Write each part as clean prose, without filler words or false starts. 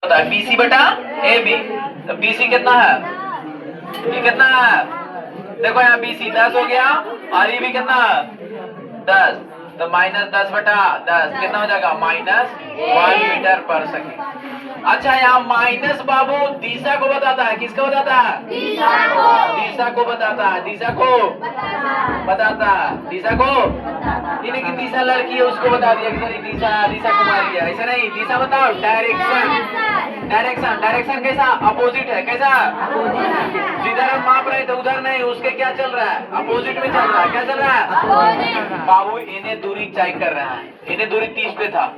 होता है BC बटा AB। तो BC कितना है, ये कितना है, देखो यहाँ BC 10 हो गया और ये भी कितना है 10, तो -10 बटा 10 कितना हो जाएगा -1 मीटर पर सेकेंड। अच्छा यहाँ माइनस बाबू दिशा को बताता है, किसको बताता है, दिशा को बताता है, दिशा को बताता है, दिशा को, यानी कि दिशा लड़की है उसको बता दिया कि सॉरी दिशा कुमारी है, ऐसा नहीं, दिशा बताओ, डायरेक्शन, डायरेक्शन, डायरेक्शन कैसा अपोजिट है, कैसा जिधर हम माप रहे थे उधर नहीं, उसके क्या चल रहा है अपोजिट में चल रहा है, क्या चल रहा है बाबू, इन्हें दूरी चेक कर रहा है, इन्हें दूरी 30 पे था।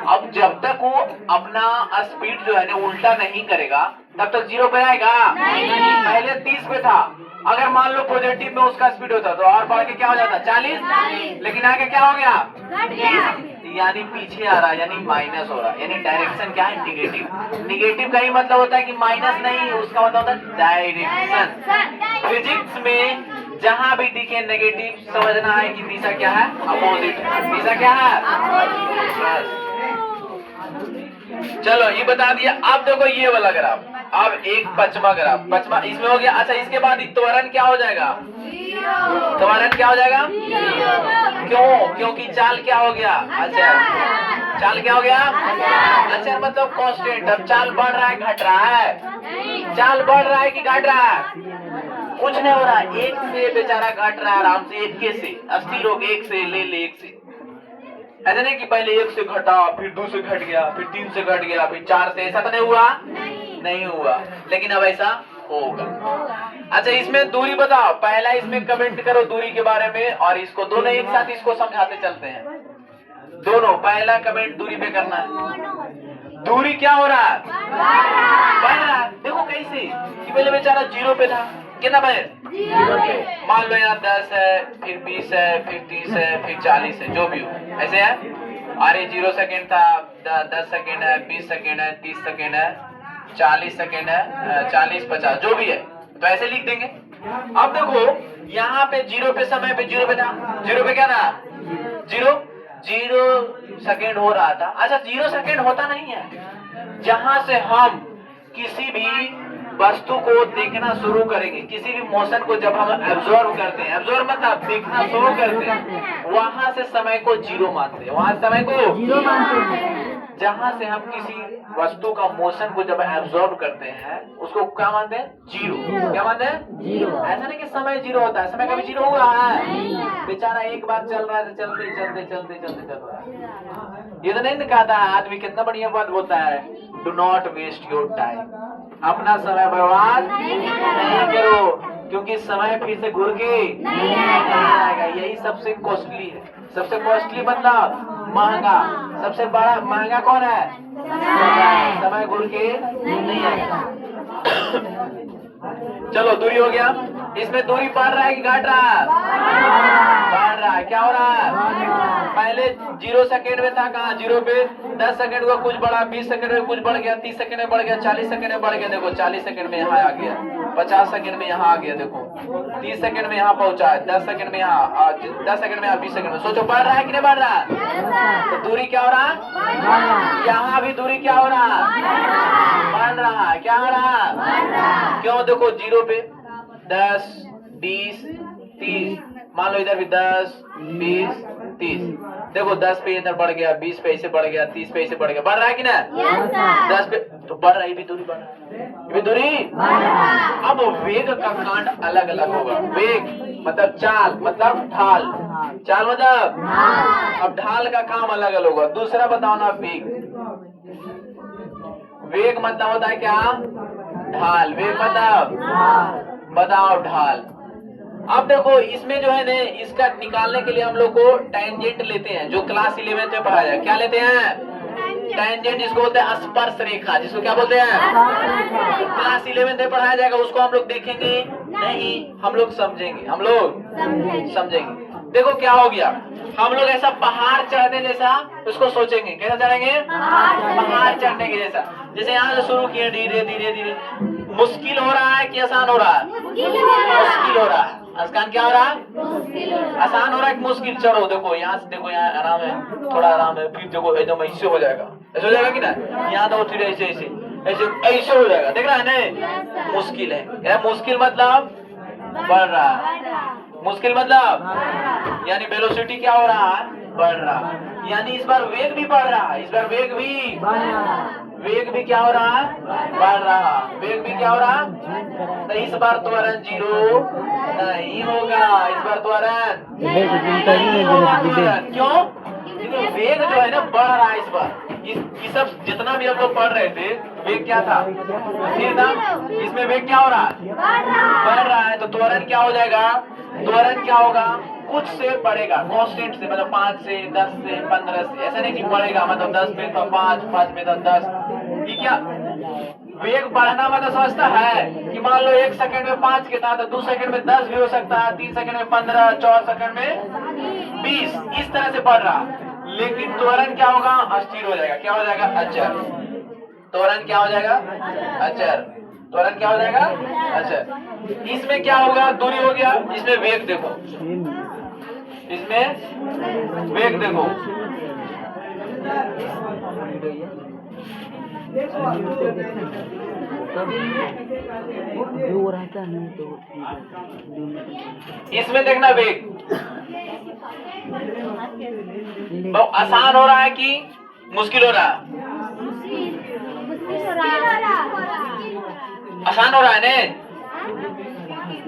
अब जब तक वो अपना स्पीड जो है ना उल्टा नहीं करेगा तब तक 0 पे आएगा नहीं। पहले 30 पे था, अगर मान लो पॉजिटिव में उसका स्पीड होता तो और बढ़ के क्या हो जाता 40, लेकिन आगे क्या हो गया 20, यानी पीछे आ रहा, यानी माइनस हो रहा, यानी डायरेक्शन क्या है निगेटिव। निगेटिव का ही मतलब होता है कि माइनस नहीं, उसका मतलब होता है डायरेक्शन। फिजिक्स में जहां भी दिखे नेगेटिव समझना है कि दिशा क्या है अपोजिट, दिशा क्या है। चलो ये बता दिया। अब देखो ये वाला ग्राफ, अब एक पचमा ग्राफ, पचमा इसमें हो गया। अच्छा इसके बाद त्वरण क्या हो जाएगा, त्वरण क्या हो जाएगा, क्यों, क्योंकि चाल क्या हो गया, अच्छा चाल क्या हो गया, अच्छा मतलब कांस्टेंट। अब चाल बढ़ रहा है घट रहा है, चाल बढ़ रहा है कि घट रहा है, कुछ नहीं हो रहा है, एक से बेचारा घट रहा है आराम से, एक के से अस्थिर हो गए, एक से ले ले, एक से, ऐसा नहीं कि पहले 1 से घटा फिर 2 से घट गया फिर 3 से घट गया फिर 4 से, ऐसा तो नहीं हुआ, नहीं हुआ, लेकिन अब ऐसा होगा। अच्छा इसमें दूरी बताओ, पहला इसमें कमेंट करो दूरी के बारे में, और इसको दोनों एक साथ इसको समझाते चलते हैं, दोनों पहला कमेंट दूरी पे करना है। दूरी क्या हो रहा है, बढ़ रहा है। देखो कैसे कि पहले बेचारा 0 पे था, कितना बने 0 पे, मान लो यहाँ 10 है फिर 20 है फिर 30 है फिर 40 है, जो भी हो ऐसे है। अरे 0 सेकेंड था, 10 सेकेंड है, 20 सेकेंड है, 30 सेकेंड है, 40 सेकेंड है, 40 50 जो भी है, तो ऐसे लिख देंगे। अब देखो यहाँ पे 0 पे समय पे 0 पे था, 0 पे क्या था 0 सेकेंड हो रहा था। अच्छा 0 सेकेंड होता नहीं है, जहां से हम किसी भी वस्तु को देखना शुरू करेंगे, किसी भी मोशन को जब हम एब्जॉर्व करते हैं, एब्जॉर्व मतलब देखना शुरू करते हैं, वहां से समय को 0 मानते हैं, वहां समय को 0 मानते हैं। जहां से हम किसी वस्तु का मोशन को जब एब्जॉर्व करते हैं उसको क्या मानते हैं 0, क्या मानते हैं 0। ऐसा नहीं कि समय 0 होता है, समय कभी 0 हुआ है, बेचारा एक बार चल रहा है, चलते चलते चलते चलते चल रहा है। ये तो नहीं कहता है आदमी, कितना बढ़िया बात बोलता है, do not waste your time, अपना समय बर्बाद नहीं करो, क्योंकि समय फिर से घुर के नहीं आएगा। यही सबसे कॉस्टली है, सबसे कॉस्टली मतलब महंगा, सबसे बड़ा महंगा कौन है समय घुर के नहीं आएगा। चलो दूरी हो गया, इसमें दूरी बढ़ रहा है कि घट रहा है, बढ़ रहा है। क्या हो रहा है, पहले 0 सेकेंड में था, कहाँ 0 पे, 10 सेकेंड हुआ कुछ बढ़ा, 20 सेकेंड में कुछ बढ़ गया, 30 सेकेंड में बढ़ गया, 40 सेकेंड में बढ़ गया, देखो 40 सेकेंड में यहाँ आ गया, 50 सेकेंड में यहाँ आ गया, देखो 30 सेकेंड में यहाँ पहुंचा है, 10 सेकेंड में यहाँ, 10 सेकेंड में यहाँ, 20 सेकेंड में, सोचो बढ़ रहा है कि नहीं बढ़ रहा है, तो दूरी क्या हो रहा है, यहाँ भी दूरी क्या हो रहा है, बढ़ रहा है, क्या हो रहा है, क्यों, देखो 0 पे 10 20 30, मान लो इधर भी 10 20 30, देखो 10 पे इधर बढ़ गया, 20 पे ऐसे बढ़ गया, 30 पे ऐसे बढ़ गया, बढ़ रहा है कि ना, 10 पे तो बढ़ रहा है, ये भी दूरी बढ़ रहा है, ये भी दूरी। अब वेग का कांड अलग अलग होगा, वेग मतलब चाल, मतलब ढाल, चाल मतलब, अब ढाल का काम अलग अलग होगा। दूसरा बताओ ना वेग, वेग मतलब होता है क्या, ढाल, वेग मतलब बताओ ढाल। अब देखो इसमें जो है ना, इसका निकालने के लिए हम लोग को टेंजेंट लेते हैं, जो क्लास 11 में पढ़ाया जाए, क्या लेते हैं टेंजेंट, जिसको बोलते हैं स्पर्श रेखा, जिसको क्या बोलते हैं, क्लास 11 में पढ़ाया जाएगा, उसको हम लोग देखेंगे नहीं, हम लोग समझेंगे, हम लोग समझेंगे। देखो क्या हो गया, हम लोग ऐसा पहाड़ चढ़ने जैसा उसको सोचेंगे, कैसा चढ़ेंगे, पहाड़ चढ़ने के जैसा, जैसे यहाँ से शुरू किए धीरे धीरे धीरे, मुश्किल हो रहा है कि आसान हो रहा है, मुश्किल हो रहा है, आसान क्या हो रहा है, आसान हो रहा है कि मुश्किल, चढ़ो देखो यहाँ से, देखो यहाँ आराम है, थोड़ा आराम है, फिर देखो एकदम ऐसे हो जाएगा, ऐसे हो जाएगा कि ना, यहाँ तो फिर ऐसे ऐसे, ऐसे ऐसे हो जाएगा, देख रहा है ना, मुश्किल है। यार मुश्किल मतलब बढ़ रहा, मुश्किल मतलब यानी वेलोसिटी क्या हो रहा है, बढ़ रहा, यानी इस बार वेग भी बढ़ रहा है, इस बार वेग भी क्या हो रहा है, बढ़ रहा, वेग भी क्या हो रहा, तो इस बार त्वरण 0 नहीं होगा, इस बार त्वरण नहीं होगा, त्वरण क्यों, क्योंकि वेग जो है ना बढ़ रहा है इस बार। इस सब जितना भी हम लोग पढ़ रहे थे, वेग क्या था, स्थिर था, इसमें वेग क्या हो रहा है, बढ़ रहा है, तो त्वरण क्या हो जाएगा, त्वरण क्या होगा, कुछ से बढ़ेगा, कांस्टेंट से, मतलब 5 से 10 से 15 से, ऐसा नहीं कि बढ़ेगा मतलब 10 में तो 5, 5 में तो 10, ये क्या, वेग बढ़ना मतलब समझता है कि मान लो 1 सेकंड में 5 के था तो 2 सेकंड में 10 भी हो सकता है, 3 सेकंड में 15, 4 सेकंड में 20, इस तरह से बढ़ रहा। लेकिन त्वरण क्या होगा, अस्थिर हो जाएगा, क्या हो जाएगा, अचर। त्वरण क्या हो जाएगा, अचर। त्वरण क्या हो जाएगा, अचर। इसमें क्या होगा, दूरी हो गया, इसमें वेग देखो, इसमें वेग देखो, इसमें देखना वेग बहुत आसान हो रहा है कि मुश्किल हो रहा है, आसान हो रहा है ने,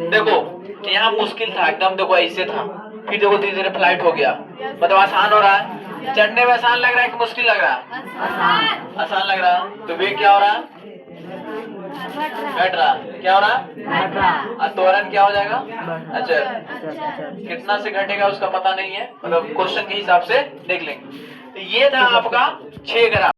देखो यहाँ मुश्किल था एकदम, देखो ऐसे था, फिर देखो धीरे धीरे फ्लाइट हो गया, मतलब आसान हो रहा है। चढ़ने में आसान लग रहा है कि मुश्किल लग रहा है, आसान लग रहा है, तो वेग क्या हो रहा है, घट रहा, क्या हो रहा, त्वरण क्या हो जाएगा, अच्छा, कितना से घटेगा उसका पता नहीं है, मतलब क्वेश्चन के हिसाब से देख लेंगे। तो ये था आपका 6 ग्राम।